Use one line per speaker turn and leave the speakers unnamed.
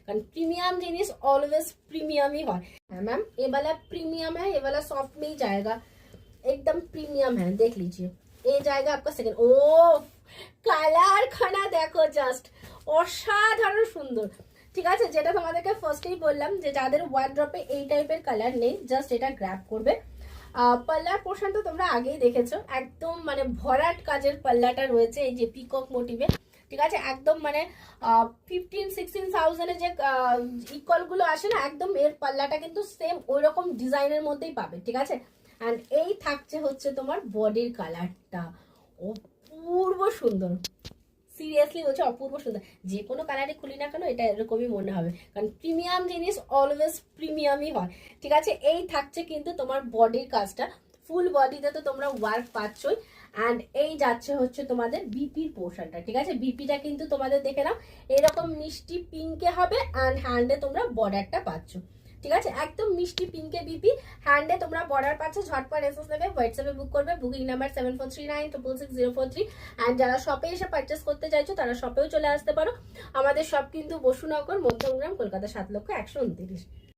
कारण premium जीनिस always premium ही है ma'am. ये वाला प्रीमियम है, ये वाला सॉफ्ट में ही जाएगा, एकदम प्रीमियम है। देख लीजिए, ये जाएगा आपका सेकंड। ओ কালার খানা দেখো, জাস্ট অসাধারণ সুন্দর। ঠিক আছে, যেটা তোমাদেরকে ফার্স্টেই বললাম যে যাদের ওয়ার্ড্রপে এই টাইপের কালার নেই, জাস্ট এটা গ্র্যাব করবে। পাল্লার পোর্শন তো তোমরা আগেই দেখেছো, একদম মানে ভরাট কাজের পাল্লাটা রয়েছে এই যে পিকক মোটিভে। ঠিক আছে, একদম মানে 15-16,000 যে ইকুয়াল গুলো আসে না, একদম এর পাল্লাটা কিন্তু সেম ওই রকম ডিজাইনের মধ্যেই পাবে। ঠিক আছে, এন্ড এই থাকছে হচ্ছে তোমার বডির কালারটা, অপূর্ব সুন্দর। সিরিয়াসলি বলছে অপূর্ব সুন্দর। যে কোনো কালারে খুলি না কেন এটা এরকমই মনে হবে, কারণ প্রিমিয়াম জিনিস অলওয়েজ প্রিমিয়ামই হয়। ঠিক আছে, এই থাকছে কিন্তু তোমার বডির কাজটা, ফুল বডিতে তো তোমরা ওয়ার্ক পাচ্ছই। অ্যান্ড এই যাচ্ছে হচ্ছে তোমাদের বিপির পোর্শনটা। ঠিক আছে, বিপিটা কিন্তু তোমাদের দেখে নাও এরকম মিষ্টি পিঙ্কে হবে, অ্যান্ড হ্যান্ডে তোমরা বর্ডারটা পাচ্ছ। ঠিক আছে, একদম মিষ্টি পিঙ্কে বিপি, হ্যান্ডে তোমরা বর্ডার পাচ্ছ। ঝটপট এসএস নেবে, হোয়াটসঅ্যাপে বুক করবে, বুকিং নাম্বার 7439666043। অ্যান্ড যারা শপে এসে পারচেস করতে চাইছো তারা শপেও চলে আসতে পারো। আমাদের শপ কিন্তু বসুনগর, মধ্যমগ্রাম, কলকাতা 7,129,000।